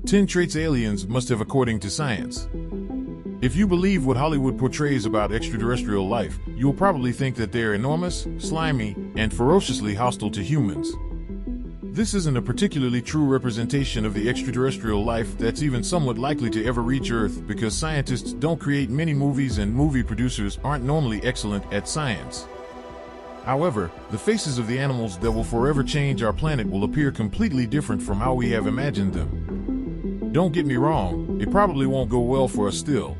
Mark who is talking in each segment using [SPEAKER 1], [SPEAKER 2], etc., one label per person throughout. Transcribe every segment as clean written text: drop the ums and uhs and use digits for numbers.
[SPEAKER 1] 10 traits aliens must have according to science. If you believe what Hollywood portrays about extraterrestrial life, you'll probably think that they're enormous, slimy, and ferociously hostile to humans. This isn't a particularly true representation of the extraterrestrial life that's even somewhat likely to ever reach Earth, because scientists don't create many movies and movie producers aren't normally excellent at science. However, the faces of the animals that will forever change our planet will appear completely different from how we have imagined them. Don't get me wrong, it probably won't go well for us still.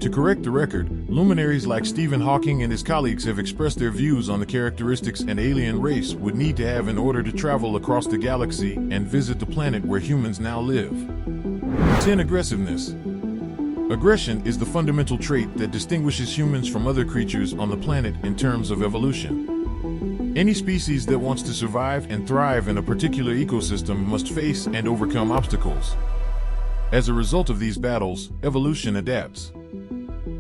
[SPEAKER 1] To correct the record, luminaries like Stephen Hawking and his colleagues have expressed their views on the characteristics an alien race would need to have in order to travel across the galaxy and visit the planet where humans now live. 10. Aggressiveness. Aggression is the fundamental trait that distinguishes humans from other creatures on the planet in terms of evolution. Any species that wants to survive and thrive in a particular ecosystem must face and overcome obstacles. As a result of these battles, evolution adapts.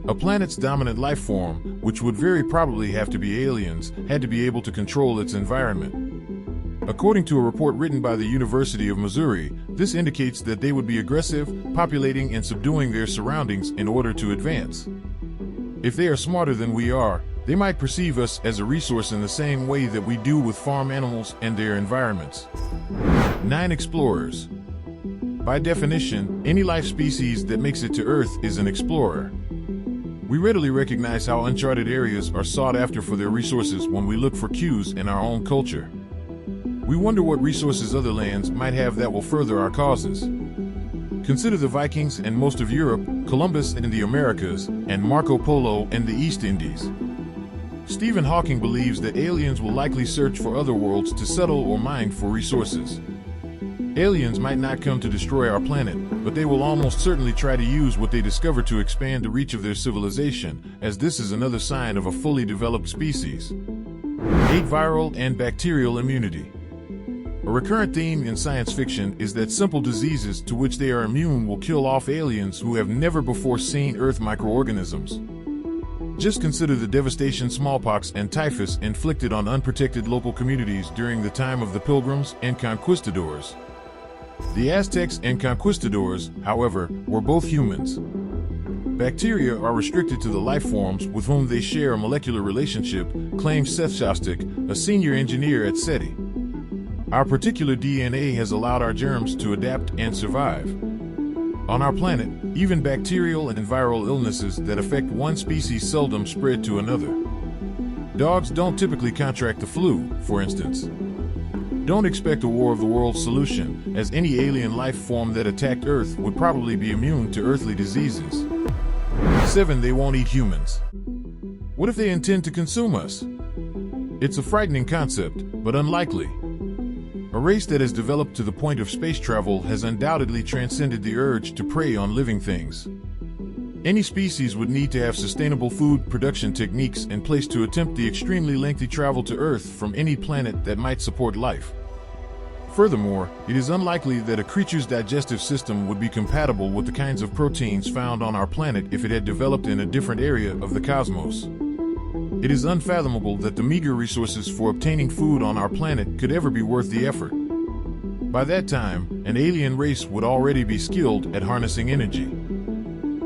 [SPEAKER 1] A planet's dominant life form, which would very probably have to be aliens, had to be able to control its environment. According to a report written by the University of Missouri, this indicates that they would be aggressive, populating and subduing their surroundings in order to advance. If they are smarter than we are, they might perceive us as a resource in the same way that we do with farm animals and their environments. 9. Explorers. By definition, any life species that makes it to Earth is an explorer. We readily recognize how uncharted areas are sought after for their resources when we look for cues in our own culture. We wonder what resources other lands might have that will further our causes. Consider the Vikings and most of Europe, Columbus in the Americas, and Marco Polo in the East Indies. Stephen Hawking believes that aliens will likely search for other worlds to settle or mine for resources. Aliens might not come to destroy our planet, but they will almost certainly try to use what they discover to expand the reach of their civilization, as this is another sign of a fully developed species. 8. Viral and bacterial immunity. A recurrent theme in science fiction is that simple diseases to which they are immune will kill off aliens who have never before seen Earth microorganisms. Just consider the devastation smallpox and typhus inflicted on unprotected local communities during the time of the Pilgrims and Conquistadors. The Aztecs and Conquistadors, however, were both humans. Bacteria are restricted to the life forms with whom they share a molecular relationship, claims Seth Shostak, a senior engineer at SETI. Our particular DNA has allowed our germs to adapt and survive. On our planet, even bacterial and viral illnesses that affect one species seldom spread to another. Dogs don't typically contract the flu, for instance. Don't expect a War of the Worlds solution, as any alien life form that attacked Earth would probably be immune to earthly diseases. 7. They won't eat humans. What if they intend to consume us? It's a frightening concept, but unlikely. A race that has developed to the point of space travel has undoubtedly transcended the urge to prey on living things. Any species would need to have sustainable food production techniques in place to attempt the extremely lengthy travel to Earth from any planet that might support life. Furthermore, it is unlikely that a creature's digestive system would be compatible with the kinds of proteins found on our planet if it had developed in a different area of the cosmos. It is unfathomable that the meager resources for obtaining food on our planet could ever be worth the effort. By that time, an alien race would already be skilled at harnessing energy.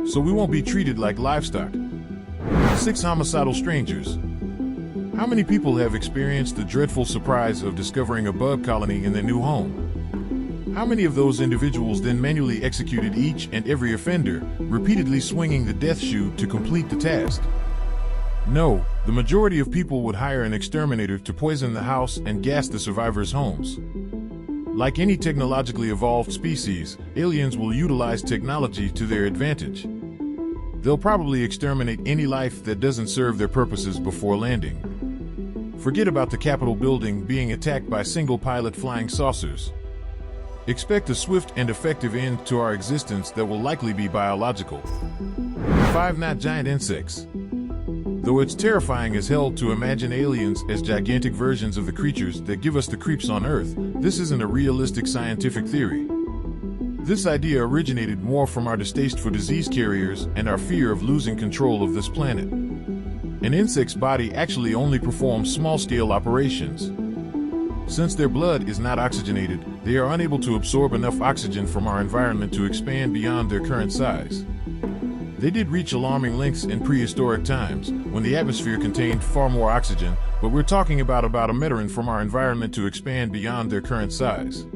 [SPEAKER 1] So we won't be treated like livestock. 6. Homicidal strangers. How many people have experienced the dreadful surprise of discovering a bug colony in their new home? How many of those individuals then manually executed each and every offender, repeatedly swinging the death shoe to complete the task? No, the majority of people would hire an exterminator to poison the house and gas the survivors' homes. Like any technologically evolved species, aliens will utilize technology to their advantage. They'll probably exterminate any life that doesn't serve their purposes before landing. Forget about the Capitol building being attacked by single-pilot flying saucers. Expect a swift and effective end to our existence that will likely be biological. 5. Not giant insects. Though it's terrifying as hell to imagine aliens as gigantic versions of the creatures that give us the creeps on Earth, this isn't a realistic scientific theory. This idea originated more from our distaste for disease carriers and our fear of losing control of this planet. An insect's body actually only performs small-scale operations. Since their blood is not oxygenated, they are unable to absorb enough oxygen from our environment to expand beyond their current size. They did reach alarming lengths in prehistoric times, when the atmosphere contained far more oxygen, but we're talking about a meteran from our environment to expand beyond their current size.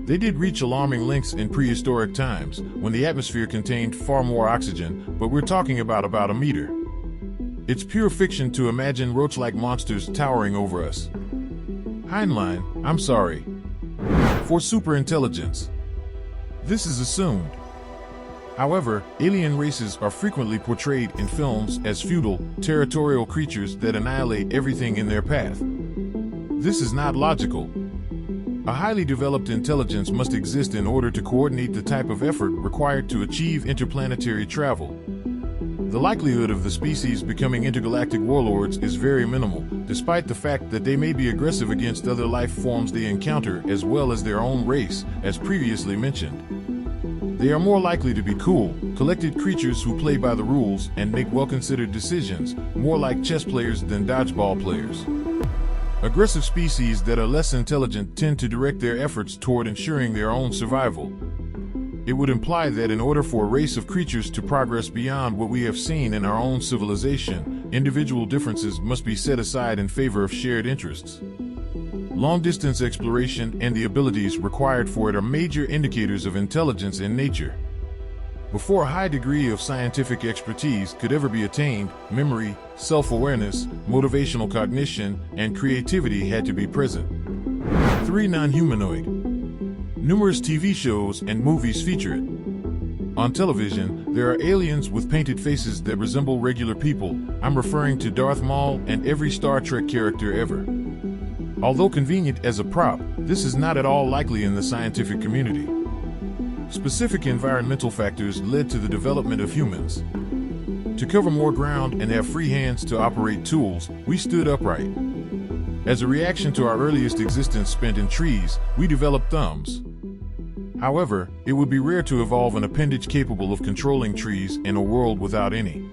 [SPEAKER 1] They did reach alarming lengths in prehistoric times, when the atmosphere contained far more oxygen, but we're talking about a meter. It's pure fiction to imagine roach-like monsters towering over us. Heinlein, I'm sorry. For superintelligence. This is assumed. However, alien races are frequently portrayed in films as feudal, territorial creatures that annihilate everything in their path. This is not logical. A highly developed intelligence must exist in order to coordinate the type of effort required to achieve interplanetary travel. The likelihood of the species becoming intergalactic warlords is very minimal, despite the fact that they may be aggressive against other life forms they encounter as well as their own race, as previously mentioned. They are more likely to be cool, collected creatures who play by the rules and make well-considered decisions, more like chess players than dodgeball players. Aggressive species that are less intelligent tend to direct their efforts toward ensuring their own survival. It would imply that in order for a race of creatures to progress beyond what we have seen in our own civilization, individual differences must be set aside in favor of shared interests. Long-distance exploration and the abilities required for it are major indicators of intelligence in nature. Before a high degree of scientific expertise could ever be attained, memory, self-awareness, motivational cognition, and creativity had to be present. 3. Non-humanoid. Numerous TV shows and movies feature it. On television, there are aliens with painted faces that resemble regular people. I'm referring to Darth Maul and every Star Trek character ever. Although convenient as a prop, this is not at all likely in the scientific community. Specific environmental factors led to the development of humans. To cover more ground and have free hands to operate tools, we stood upright. As a reaction to our earliest existence spent in trees, we developed thumbs. However, it would be rare to evolve an appendage capable of controlling trees in a world without any.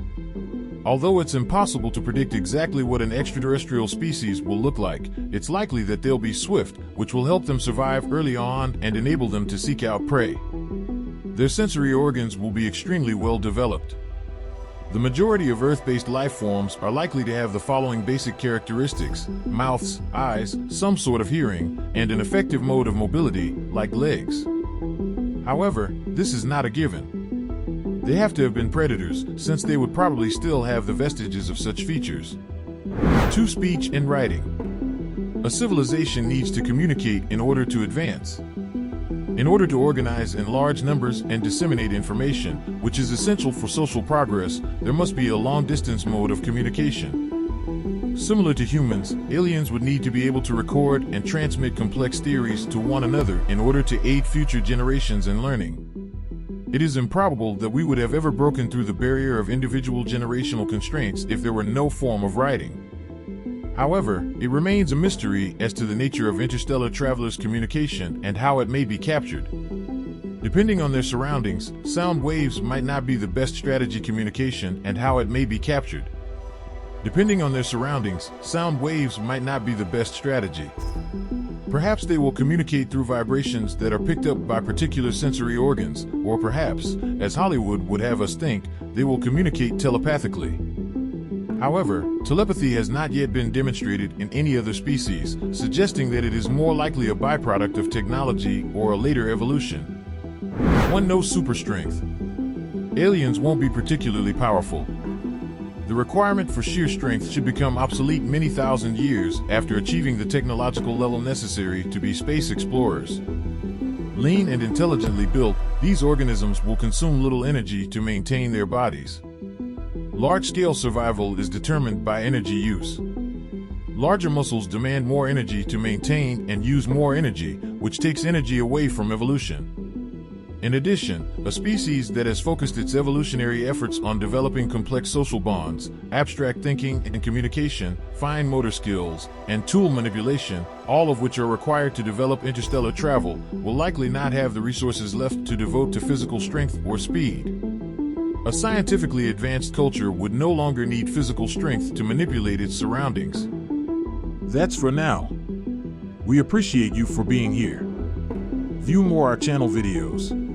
[SPEAKER 1] Although it's impossible to predict exactly what an extraterrestrial species will look like, it's likely that they'll be swift, which will help them survive early on and enable them to seek out prey. Their sensory organs will be extremely well developed. The majority of Earth-based life forms are likely to have the following basic characteristics: mouths, eyes, some sort of hearing, and an effective mode of mobility, like legs. However, this is not a given. They have to have been predators, since they would probably still have the vestiges of such features. 2. Speech and writing. A civilization needs to communicate in order to advance. In order to organize in large numbers and disseminate information, which is essential for social progress, there must be a long-distance mode of communication. Similar to humans, aliens would need to be able to record and transmit complex theories to one another in order to aid future generations in learning. It is improbable that we would have ever broken through the barrier of individual generational constraints if there were no form of writing. However, it remains a mystery as to the nature of interstellar travelers' communication and how it may be captured. Depending on their surroundings, sound waves might not be the best strategy communication and how it may be captured. Depending on their surroundings, sound waves might not be the best strategy. Perhaps they will communicate through vibrations that are picked up by particular sensory organs, or perhaps, as Hollywood would have us think, they will communicate telepathically. However, telepathy has not yet been demonstrated in any other species, suggesting that it is more likely a byproduct of technology or a later evolution. 1. No super strength. Aliens won't be particularly powerful. The requirement for sheer strength should become obsolete many thousand years after achieving the technological level necessary to be space explorers. Lean and intelligently built, these organisms will consume little energy to maintain their bodies. Large-scale survival is determined by energy use. Larger muscles demand more energy to maintain and use more energy, which takes energy away from evolution. In addition, a species that has focused its evolutionary efforts on developing complex social bonds, abstract thinking and communication, fine motor skills, and tool manipulation, all of which are required to develop interstellar travel, will likely not have the resources left to devote to physical strength or speed. A scientifically advanced culture would no longer need physical strength to manipulate its surroundings. That's for now. We appreciate you for being here. View more our channel videos.